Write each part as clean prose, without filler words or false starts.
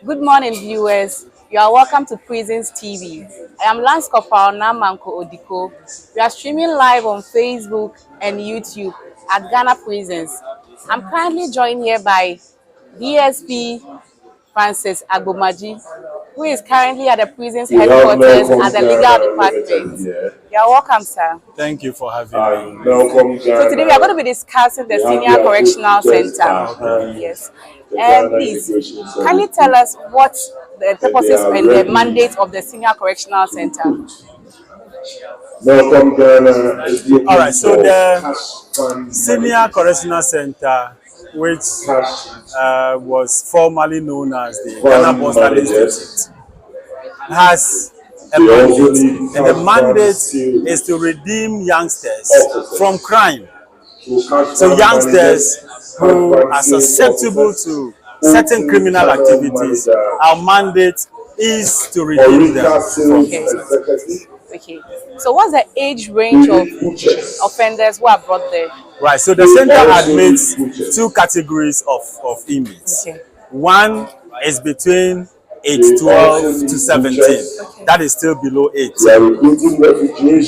Good morning, viewers. You are welcome to Prisons TV. I am Lance Corporal Namanko Odiko. We are streaming live on Facebook and YouTube at Ghana Prisons. I'm currently joined here by DSP Francis Agbomaji, who is currently at the prison's headquarters at the legal department. You are welcome, sir. Thank you for having me. So today we are going to be discussing the Senior Correctional Center. Yes. Please, can you tell us what the purposes and the mandate of the Senior Correctional Center? All right, so the Senior Correctional Center, which was formerly known as the Ghana Postal Institute, has a mandate, and the mandate is to redeem youngsters from crime. So youngsters who are susceptible to certain criminal activities, our mandate is to redeem them. Okay. So what's the age range of offenders who are brought there? Right, so the center admits two categories of inmates. Okay. One is between age 12 to 17. Okay. That is still below 8.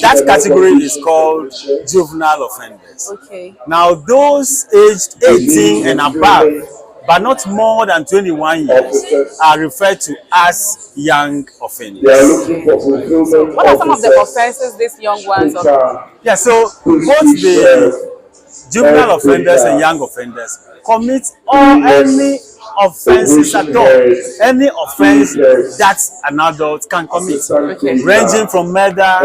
That category is called juvenile offenders. Okay. Now, those aged 18 and above, but not more than 21 years, are referred to as young offenders. What are some of the offenses these young ones are? Yeah, so both the juvenile offenders and young offenders commit any offenses at all. Any offense that an adult can commit, ranging from murder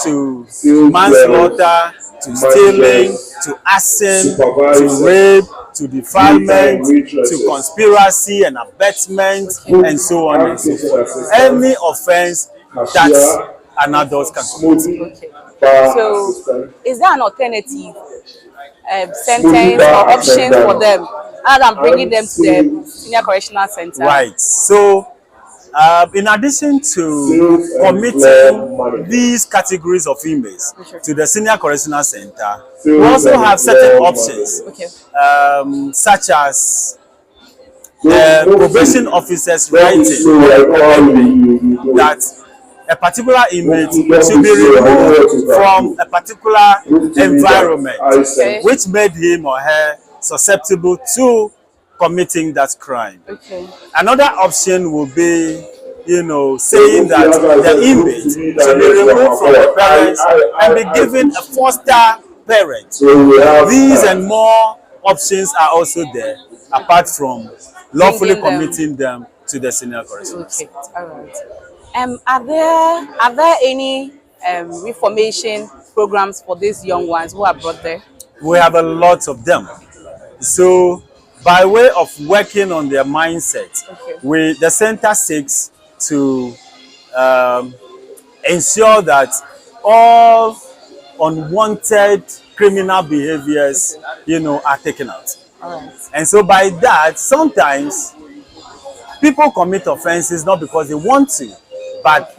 to manslaughter, to stealing, to arson, to rape, to defilement, to conspiracy and abetment, and so on and so forth. Any offense that an adult can commit. Okay. So, is there an alternative sentence or options for them other than bringing them to the Senior Correctional Center? Right. So, in addition to committing these categories of inmates to the Senior Correctional Center, we also have certain options, such as the probation officer's writing that a particular inmate should be removed from a particular environment which made him or her susceptible to committing that crime. Okay. Another option will be, saying that the inmate should be removed from the parents and be given a foster parent. These and more options are also there, apart from lawfully committing them to the Senior Correctional Center. Okay. All right. Are there any reformation programs for these young ones who are brought there? We have a lot of them. So, by way of working on their mindset, the center seeks to ensure that all unwanted criminal behaviors, are taken out. All right. And so, by that, sometimes people commit offenses not because they want to, but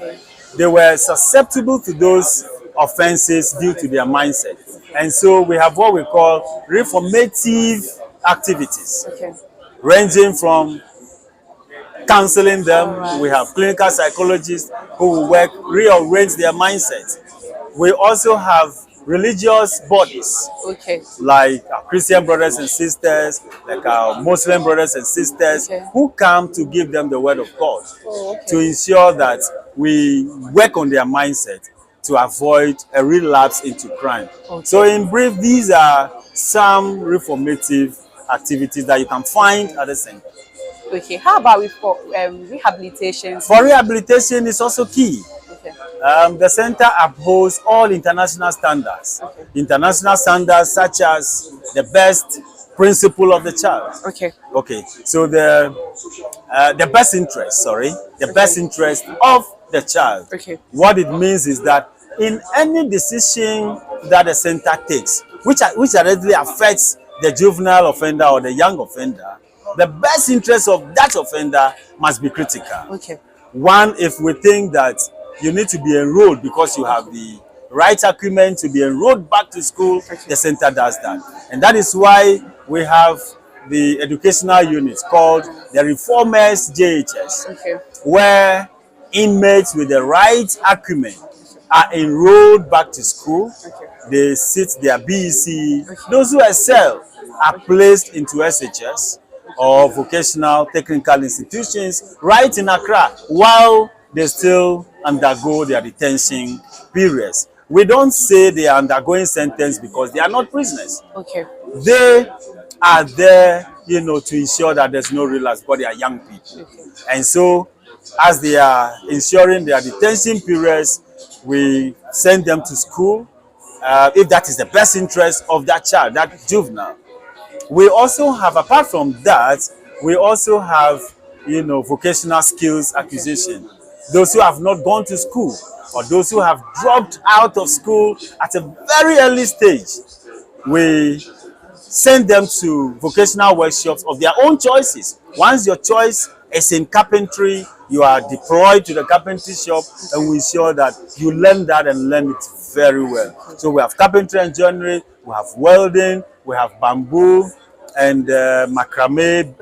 they were susceptible to those offenses due to their mindset. And so we have what we call reformative activities, ranging from counseling them. We have clinical psychologists who will rearrange their mindset. We also have religious bodies, like our Christian brothers and sisters, like our Muslim brothers and sisters, who come to give them the word of God to ensure that we work on their mindset to avoid a relapse into crime. So in brief, these are some reformative activities that you can find at the center. Okay, how about rehabilitation? For rehabilitation, it's also key. The center upholds all international standards. Okay. International standards such as the best principle of the child. Okay. Okay, so the best interest, sorry, the Okay. best interest of the child. Okay. What it means is that in any decision that the center takes, which directly affects the juvenile offender or the young offender, the best interest of that offender must be critical. Okay. One, if we think that you need to be enrolled because you have the right acumen to be enrolled back to school, the center does that. And that is why we have the educational unit called the Reformers JHS, Okay. where inmates with the right acumen are enrolled back to school. Okay. They sit their BEC. Those who excel are placed into SHS or vocational technical institutions right in Accra while they still undergo their detention periods. We don't say they are undergoing sentence because they are not prisoners. Okay. They are there, to ensure that there's no relapse, but they are young people. Okay. And so, as they are ensuring their detention periods, we send them to school if that is the best interest of that child, that juvenile. We also have, apart from that, we also have, vocational skills acquisition. Those who have not gone to school or those who have dropped out of school at a very early stage, we send them to vocational workshops of their own choices. Once your choice is in carpentry, you are deployed to the carpentry shop, and we ensure that you learn that and learn it very well. So we have carpentry and joinery, we have welding, we have bamboo and macrame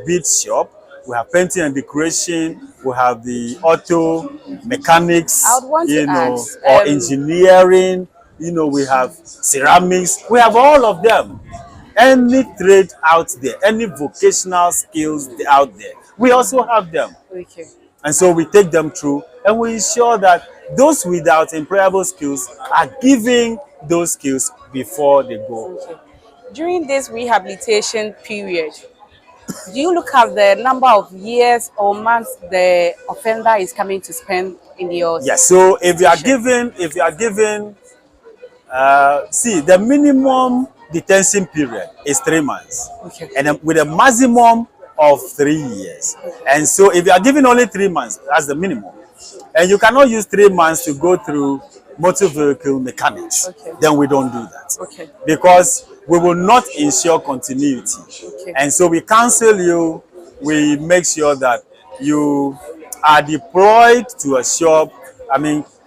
bead shop. We have painting and decoration. We have the auto mechanics, I would want to ask, or engineering. We have ceramics. We have all of them. Any trade out there, any vocational skills out there, we also have them. Okay. And so we take them through, and we ensure that those without employable skills are given those skills before they go. Okay. During this rehabilitation period, do you look at the number of years or months the offender is coming to spend in your Yes. So if you are given, see, the minimum detention period is 3 months, Okay. and then with a maximum of 3 years. And so if you are given only 3 months, that's the minimum, and you cannot use 3 months to go through motor vehicle mechanics, Okay. then we don't do that. Okay. Because we will not ensure continuity. Okay. And so we counsel you, we make sure that you are deployed to a shop,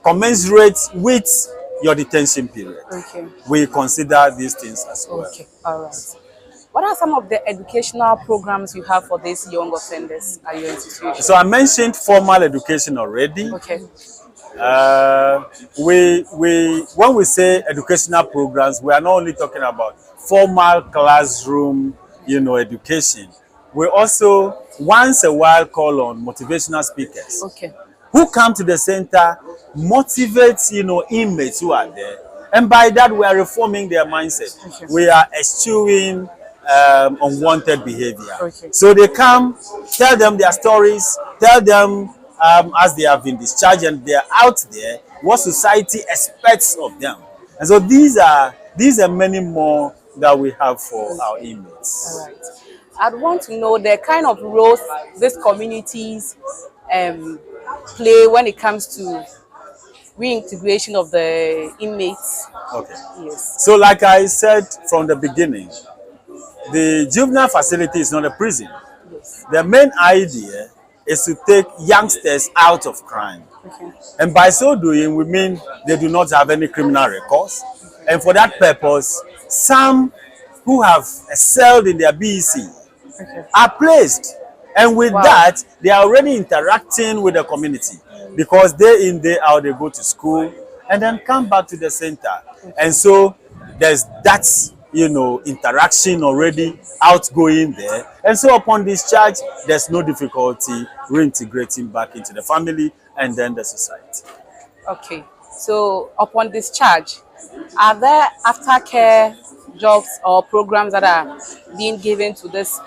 commensurate with your detention period. Okay. We consider these things as well. Okay. All right. What are some of the educational programs you have for these young offenders at your institution? So I mentioned formal education already. Okay. When we say educational programs, we are not only talking about formal classroom, education. We also once a while call on motivational speakers Okay. who come to the center, motivate, inmates who are there, and by that we are reforming their mindset. Okay. We are eschewing unwanted behavior. Okay. So they come, tell them their stories, tell them as they have been discharged and they are out there, what society expects of them. And so these are many more that we have for our inmates. All right. I'd want to know the kind of roles these communities play when it comes to reintegration of the inmates. Okay. Yes. So like I said from the beginning, the juvenile facility is not a prison. Yes. The main idea is to take youngsters out of crime. Okay. And by so doing, we mean they do not have any criminal records. And for that purpose, some who have excelled in their BEC Okay. are placed. And with Wow. that, they are already interacting with the community because day in, day out, they go to school and then come back to the center. And so there's that, interaction already outgoing there. And so upon discharge, there's no difficulty reintegrating back into the family and then the society. Okay. So upon discharge, are there aftercare jobs or programs that are being given to these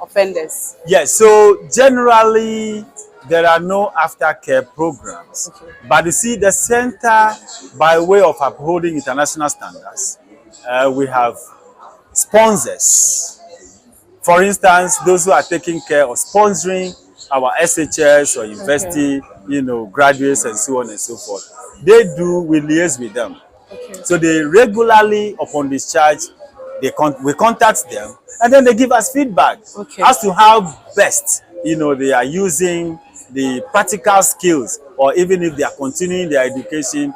offenders? Yes, so generally there are no aftercare programs. Okay. But you see, the center, by way of upholding international standards, we have sponsors. For instance, those who are taking care of sponsoring our SHS or university, graduates and so on and so forth. We liaise with them. Okay. So they regularly, upon discharge, we contact them, and then they give us feedback Okay. as to how best they are using the practical skills, or even if they are continuing their education,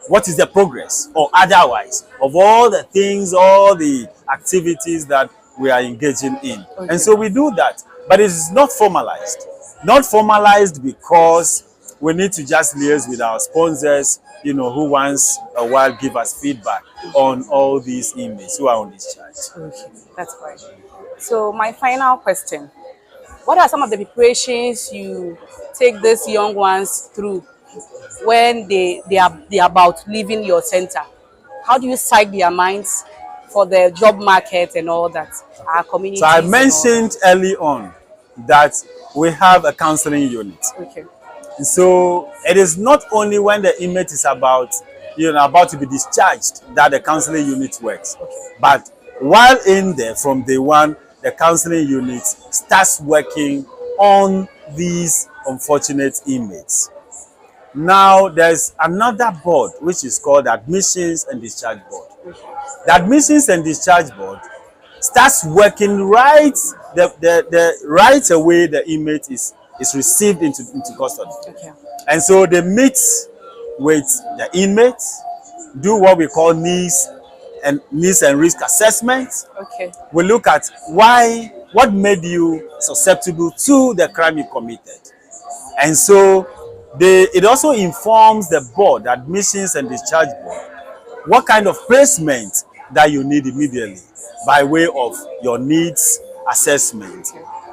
what is the progress or otherwise of all the things, all the activities that we are engaging in. Okay. And so we do that, but it is not formalized. Not formalized because we need to just liaise with our sponsors, who once a while give us feedback on all these inmates who are on discharge. Okay, that's fine. So my final question: what are some of the preparations you take these young ones through when they are about leaving your center? How do you psych their minds for the job market and all that? Our communities. So I mentioned early on that we have a counseling unit. Okay. So it is not only when the inmate is about to be discharged that the counseling unit works, but while in there from day one, the counseling unit starts working on these unfortunate inmates. Now there's another board which is called Admissions and Discharge Board. The Admissions and Discharge Board starts working right away the inmate is received into custody. Okay. And so they meet with the inmates, do what we call needs and risk assessment. Okay. We look at what made you susceptible to the crime you committed. And so it also informs the board, the Admissions and Discharge Board, what kind of placement that you need immediately by way of your needs assessment.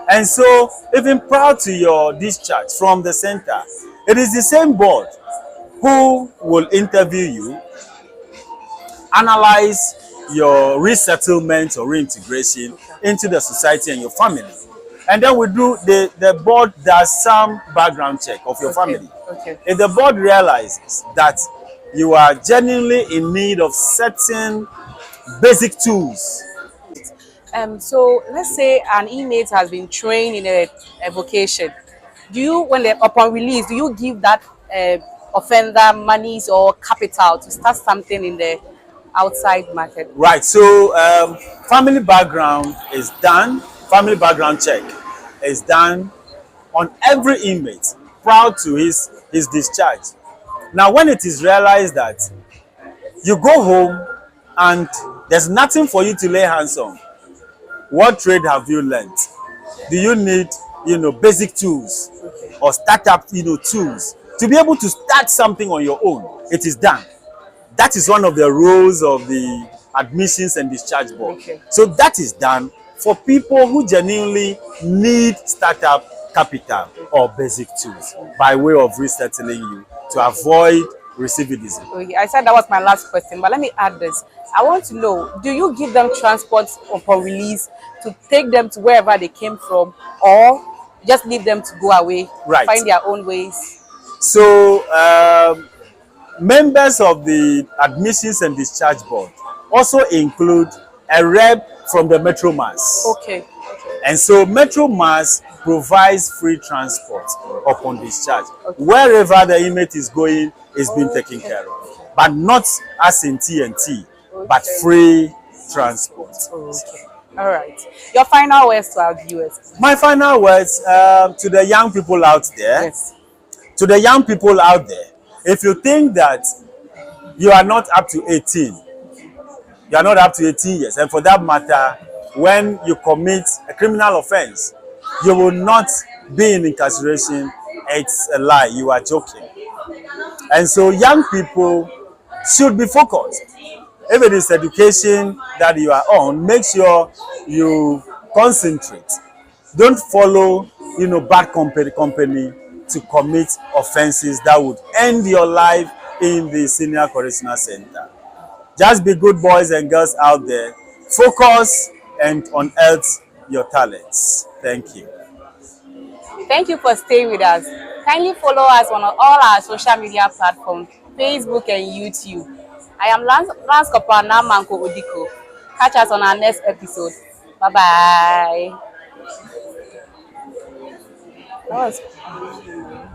And so, even prior to your discharge from the center, it is the same board who will interview you, analyze your resettlement or reintegration into the society and your family. And then the board does some background check of your family. Okay. If the board realizes that you are genuinely in need of certain basic tools. So let's say an inmate has been trained in a vocation. Upon release, do you give that offender monies or capital to start something in the outside market? Right. So family background is done. Family background check is done on every inmate prior to his discharge. Now, when it is realized that you go home and there's nothing for you to lay hands on, what trade have you learned? Do you need, basic tools or startup, tools to be able to start something on your own? It is done. That is one of the roles of the Admissions and Discharge Board. Okay. So that is done for people who genuinely need startup capital or basic tools by way of resettling you to avoid recidivism. Okay, I said that was my last question, but let me add this. I want to know, do you give them transport upon release to take them to wherever they came from, or just leave them to go away, Right. find their own ways? So members of the Admissions and Discharge Board also include a rep from the Metro Mass. Okay. And so Metro Mass provides free transport upon discharge. Okay. Wherever the inmate is going is being taken care of. But not as in TNT, but free transport. Okay. All right. Your final words to our viewers. My final words to the young people out there. Yes. To the young people out there, if you think that you are not up to 18, you are not up to 18 years, and for that matter, when you commit a criminal offense, you will not be in incarceration, it's a lie, you are joking. And so young people should be focused. If it is education that you are on, make sure you concentrate. Don't follow, bad company to commit offenses that would end your life in the senior correctional center. Just be good boys and girls out there. Focus and unearth your talents. Thank you. Thank you for staying with us. Kindly follow us on all our social media platforms, Facebook and YouTube. I am Lance Corporal Namanko Odiko. Catch us on our next episode. Bye bye. That was